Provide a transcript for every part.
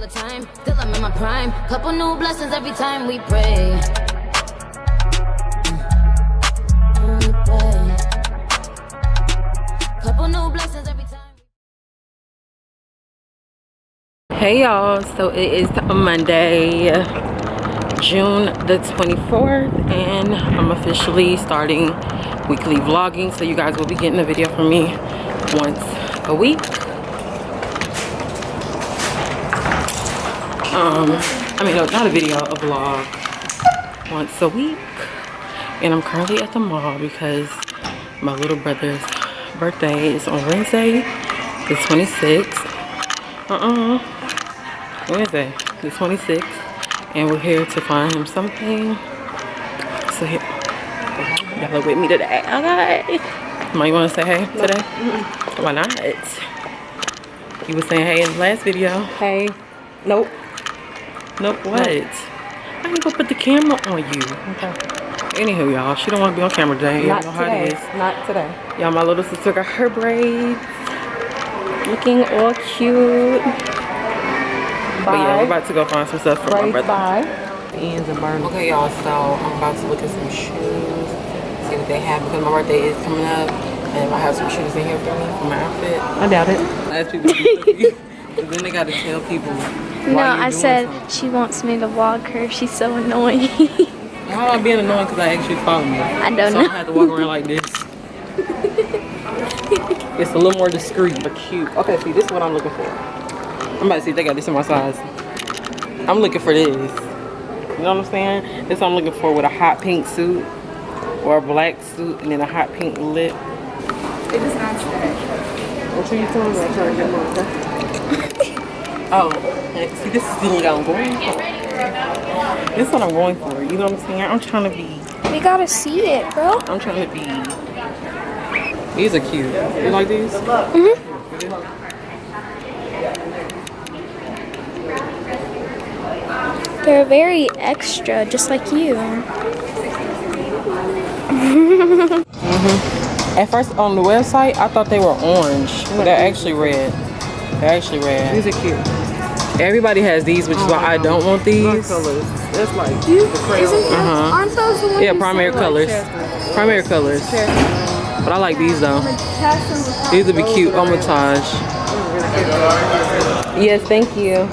the time, still I'm in my prime. Couple new blessings every time we pray. Couple new blessings every time. Hey y'all, so it is Monday, June the 24th, and I'm officially starting weekly vlogging, so you guys will be getting a video from me once a week. I mean, no, not a video, a vlog once a week. And I'm currently at the mall because my little brother's birthday is on Wednesday, the 26th. Wednesday, the 26th. And we're here to find him something. So here, y'all are with me today. Okay. Mom, you want to say hey today? Why not? You was saying hey in the last video. Hey. Nope. Nope, what? Nope. I ain't gonna put the camera on you. Okay. Anywho, y'all, she don't want to be on camera today. Y'all know how it is. Not today. Y'all, my little sister got her braids. Looking all cute. Bye. But yeah, we're about to go find some stuff for my brother. Bye. Ends and burn. Okay, y'all, so I'm about to look at some shoes. See what they have because my birthday is coming up. And if I have some shoes in here for me for my outfit. I doubt it. Ask people to do stuff. But then they gotta tell people. No, I said she wants me to vlog her. She's so annoying. How am I being annoying because I actually follow me? I don't know. So I have to walk around like this. It's a little more discreet but cute. Okay, see, this is what I'm looking for. I'm about to see if they got this in my size. I'm looking for this. You know what I'm saying? This what I'm looking for with a hot pink suit or a black suit and then a hot pink lip. It is not today. What are you telling me? I'm trying to get more. Oh, see, this is the look I'm going for. This is what I'm going for. You know what I'm saying? I'm trying to be. We gotta see it, bro. I'm trying to be. These are cute. You like these? Mhm. They're very extra, just like you. At first on the website, I thought they were orange, but they're actually red. They're actually red. These are cute. Everybody has these, which is why I don't want these. Colors. That's like the crayon. Aren't those the ones? Yeah, primary colors. Primary colors. But I like these though. These would be cute. Homage. Yes, thank you.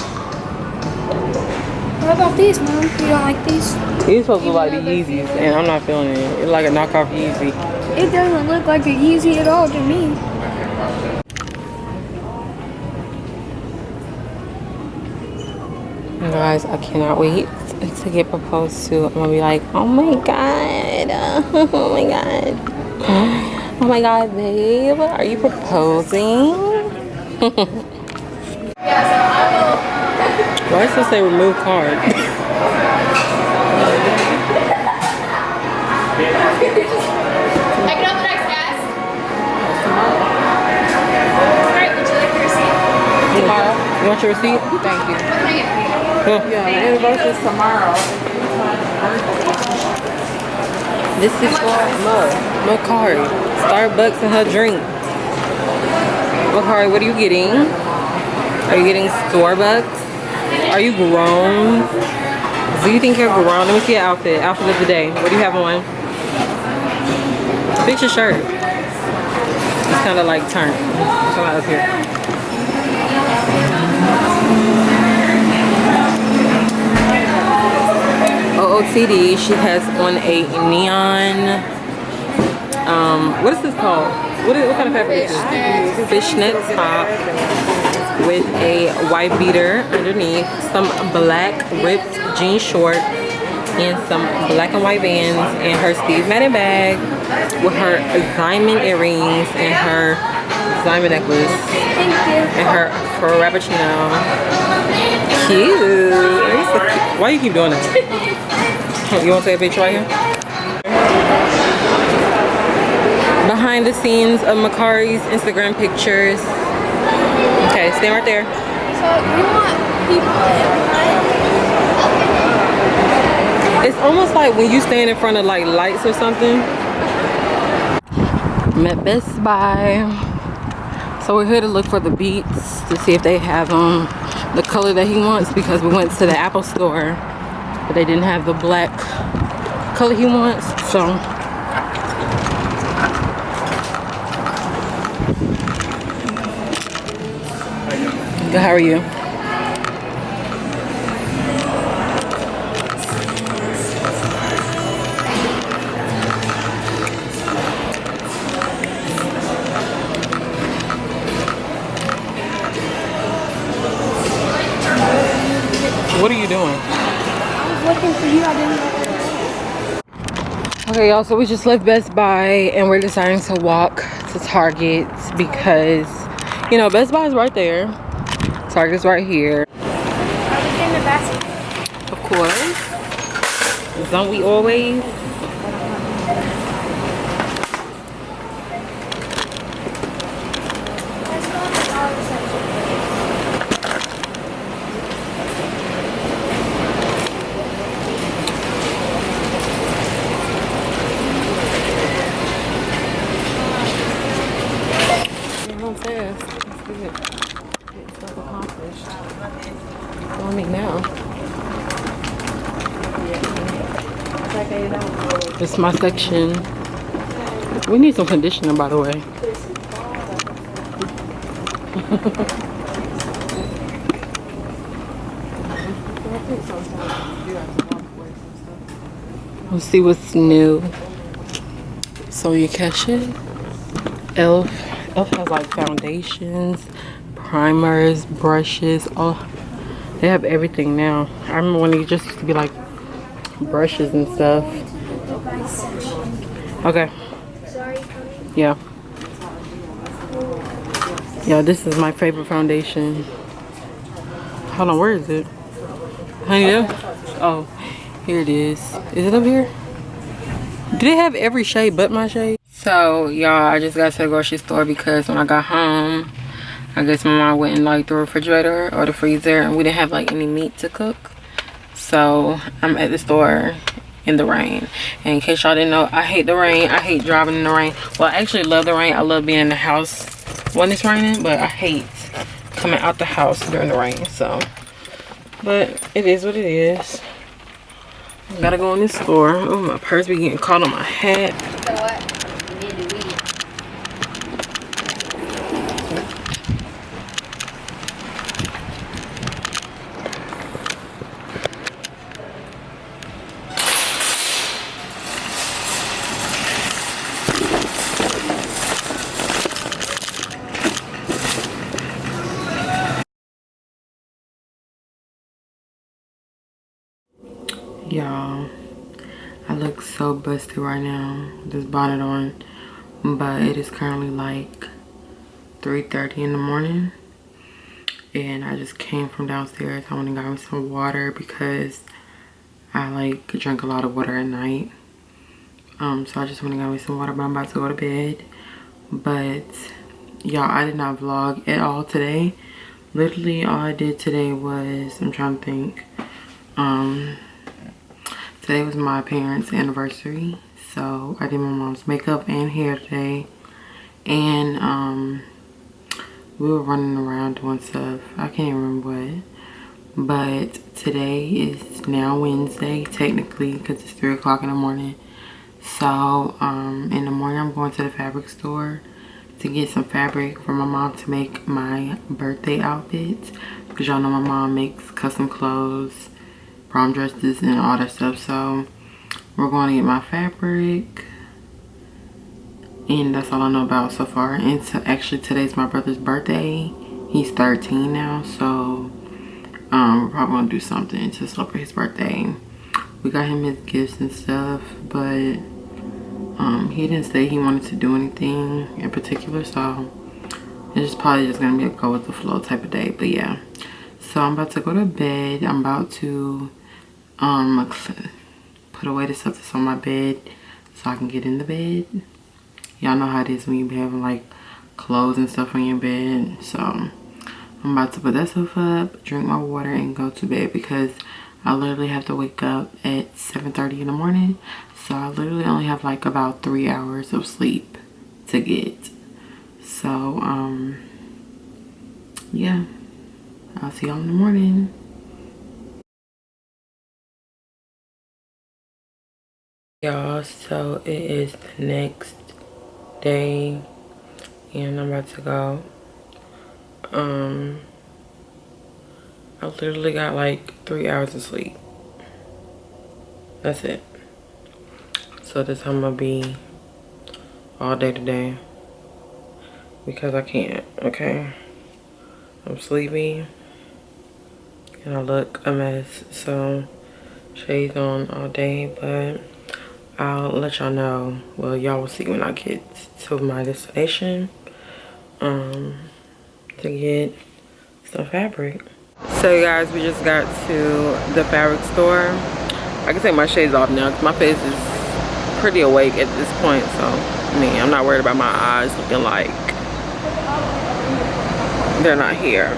What about these, Mom? You don't like these? These supposed to look like the Yeezys, and I'm not feeling it. It's like a knockoff Yeezy. It doesn't look like a Yeezy at all to me. Guys, I cannot wait to get proposed to. I'm gonna be like, oh my god, oh my god, oh my god, babe, are you proposing? Why does it say remove card? Can I get on the next guest? Alright, would you like your receipt? Tomorrow. You want your receipt? Thank you. What can I get for you? Yeah, the anniversary is tomorrow. this is for Makaya. Starbucks and her drink. Makaya, what are you getting? Are you getting Starbucks? Are you grown? Do you think you're grown? Let me see your outfit. Outfit of the day. What do you have on? Fix your shirt. It's kind of like turned. Come out up here. OOTD, she has on a neon, what is this called? What kind of fabric is this? Fishnet top with a white beater underneath, some black ripped jean short, and some black and white Vans, and her Steve Madden bag with her diamond earrings and her diamond necklace. Thank you. And her Frappuccino. Cute. Why you keep doing that? You want to take a picture right here? Behind the scenes of Makari's Instagram pictures. Okay, stand right there. So you want people in? It's almost like when you stand in front of like lights or something. I'm at Best Buy. So we're here to look for the Beats to see if they have them. the color that he wants because we went to the Apple store, but they didn't have the black color he wants. So good, how are you? What are you doing? I was looking for you. I didn't know where you were. Okay, y'all, so we just left Best Buy and we're deciding to walk to Target because, you know, Best Buy is right there. Target's right here. Are we getting the basket? Of course. Don't we always? It's my section. We need some conditioner, by the way. Let's see what's new. So you catch it? Elf has like foundations, primers, brushes. Oh, they have everything now. I remember when it just used to be like brushes and stuff. Okay. Yeah. Yeah, this is my favorite foundation. Hold on, where is it? Honey, oh, here it is. Is it up here? Do they have every shade but my shade? So, y'all, I just got to the grocery store because when I got home, I guess my mom went in like the refrigerator or the freezer and we didn't have like any meat to cook. So, I'm at the store in the rain. And in case y'all didn't know, I hate the rain. I hate driving in the rain. Well, I actually love the rain. I love being in the house when it's raining, but I hate coming out the house during the rain. So, but it is what it is. I gotta go in this store. Oh, my purse be getting caught on my hat. So what? You need to eat. Y'all, I look so busted right now with this bonnet on, but it is currently like 3:30 in the morning and I just came from downstairs. I went and got me some water because I like drink a lot of water at night. So I just went and got me some water, but I'm about to go to bed. But y'all, I did not vlog at all today. Literally all I did today was, I'm trying to think, today was my parents' anniversary, so I did my mom's makeup and hair today, and we were running around doing stuff. I can't even remember what, but today is now Wednesday technically because it's 3 o'clock in the morning. So in the morning I'm going to the fabric store to get some fabric for my mom to make my birthday outfits, because y'all know my mom makes custom clothes, prom dresses and all that stuff. So we're going to get my fabric, and that's all I know about so far. And so actually today's my brother's birthday. He's 13 now, so we're probably gonna do something to celebrate his birthday. We got him his gifts and stuff, but he didn't say he wanted to do anything in particular, so it's just probably just gonna be a go with the flow type of day. But yeah, so I'm about to go to bed. I'm about to put away the stuff that's on my bed so I can get in the bed. Y'all know how it is when you be having like clothes and stuff on your bed. So I'm about to put that stuff up, drink my water, and go to bed because I literally have to wake up at 7:30 in the morning. So I literally only have like about 3 hours of sleep to get. So yeah, I'll see y'all in the morning. Y'all, so it is the next day and I'm about to go. I literally got like 3 hours of sleep. That's it. So this I'm gonna be all day today because I can't, okay? I'm sleepy and I look a mess, so shades on all day, but I'll let y'all know. Well, y'all will see when I get to my destination to get some fabric. So you guys, we just got to the fabric store. I can take my shades off now because my face is pretty awake at this point, so I mean, I'm not worried about my eyes looking like they're not here.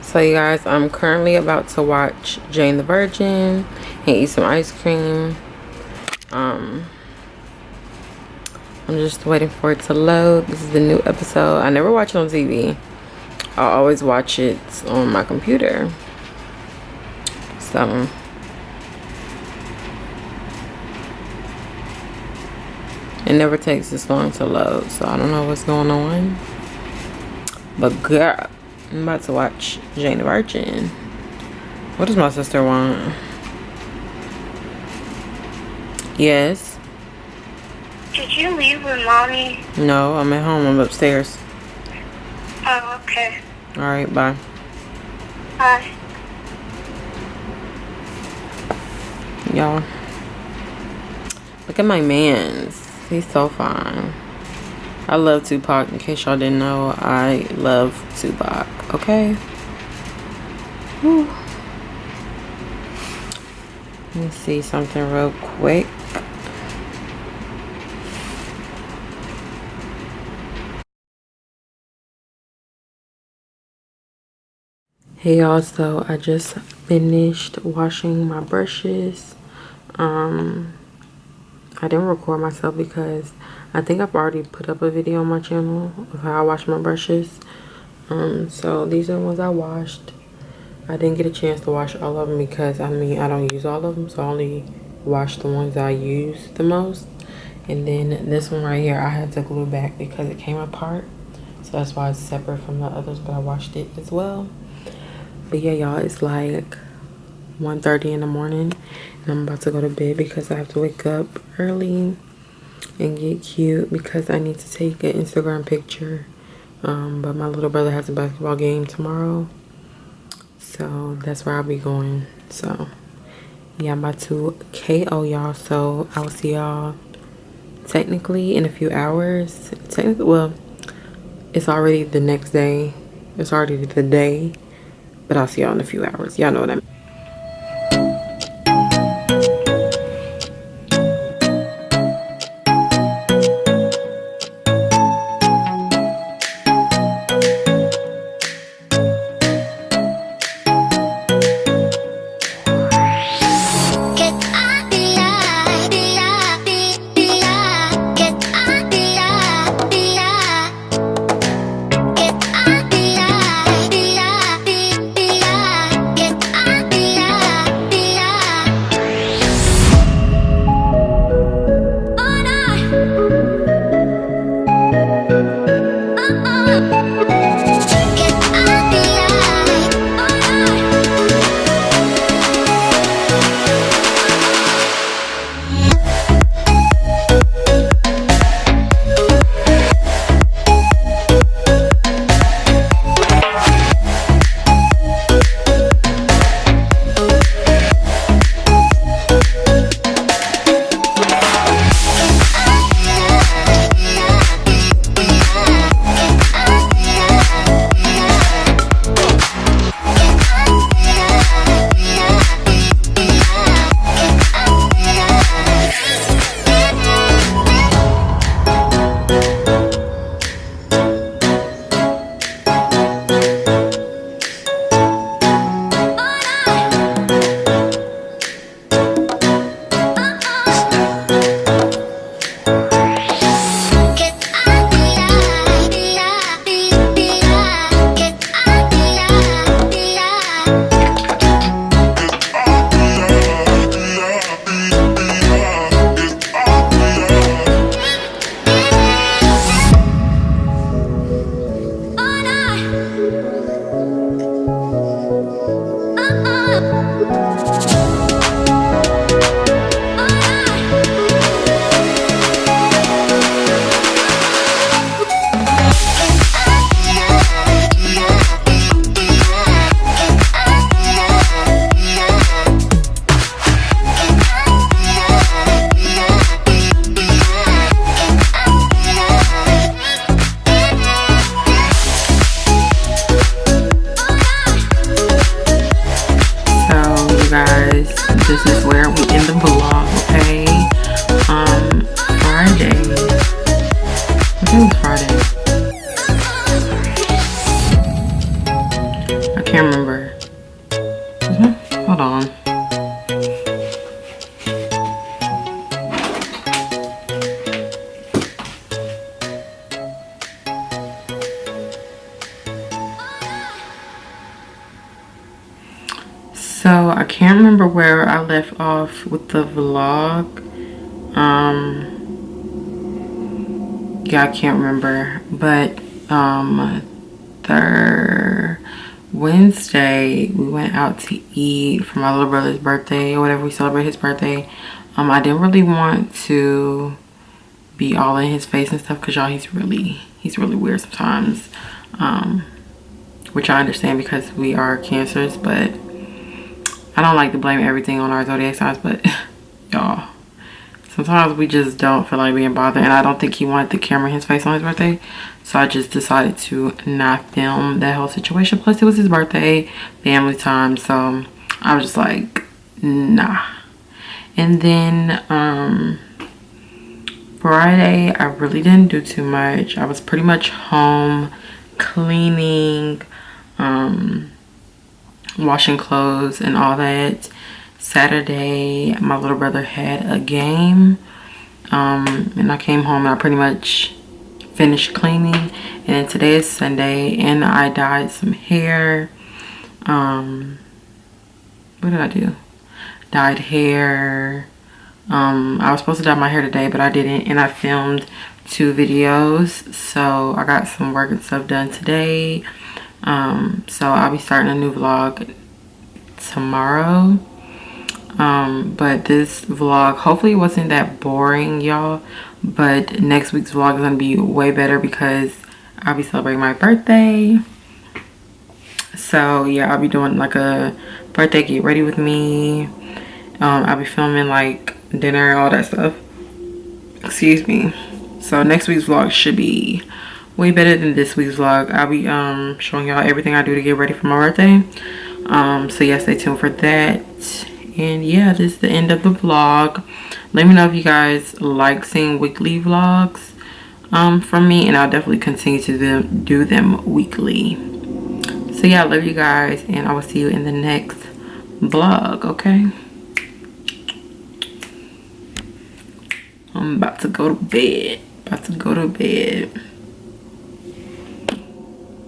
So you guys, I'm currently about to watch Jane the Virgin and eat some ice cream. I'm just waiting for it to load. This is the new episode. I never watch it on TV. I always watch it on my computer. So it never takes this long to load, so I don't know what's going on. But girl, I'm about to watch Jane the Virgin. What does my sister want? Yes. Did you leave with mommy? No, I'm at home. I'm upstairs. Oh, okay. All right, bye. Bye. Y'all, look at my mans. He's so fine. I love Tupac. In case y'all didn't know, I love Tupac. Okay. Whew. Let me see something real quick. Hey y'all, so I just finished washing my brushes. I didn't record myself because I think I've already put up a video on my channel of how I wash my brushes. So these are the ones I washed. I didn't get a chance to wash all of them because I mean I don't use all of them, so I only wash the ones I use the most. And then this one right here I had to glue back because it came apart, so that's why it's separate from the others, but I washed it as well. But yeah y'all, it's like 1:30 in the morning and I'm about to go to bed because I have to wake up early and get cute because I need to take an Instagram picture. But my little brother has a basketball game tomorrow, so that's where I'll be going. So yeah, I'm about to KO y'all, so I will see y'all technically in a few hours. Technically, well, it's already the next day, it's already the day, but I'll see y'all in a few hours. Y'all know what I mean. Get guys, this is where we end the vlog, okay? Friday. I think it was Friday. I can't remember. Hold on. So I can't remember where I left off with the vlog. Yeah, I can't remember, but Wednesday we went out to eat for my little brother's birthday or whatever. We celebrate his birthday. I didn't really want to be all in his face and stuff because y'all, he's really weird sometimes, which I understand because we are Cancers, but I don't like to blame everything on our zodiac signs. But y'all, sometimes we just don't feel like being bothered, and I don't think he wanted the camera in his face on his birthday, so I just decided to not film that whole situation. Plus it was his birthday, family time, so I was just like, nah. And then Friday I really didn't do too much. I was pretty much home cleaning, washing clothes and all that. Saturday my little brother had a game, and I came home and I pretty much finished cleaning. And then today is Sunday and I dyed some hair. What did I do? Dyed hair. I was supposed to dye my hair today, but I didn't, and I filmed 2 videos, so I got some work and stuff done today. So I'll be starting a new vlog tomorrow. But this vlog hopefully wasn't that boring, y'all, but next week's vlog is gonna be way better because I'll be celebrating my birthday. So yeah, I'll be doing like a birthday get ready with me. I'll be filming like dinner, all that stuff, excuse me. So next week's vlog should be way better than this week's vlog. I'll be showing y'all everything I do to get ready for my birthday. So yeah, stay tuned for that. And yeah, this is the end of the vlog. Let me know if you guys like seeing weekly vlogs from me, and I'll definitely continue to do them weekly. So yeah, I love you guys, and I will see you in the next vlog, okay? I'm about to go to bed.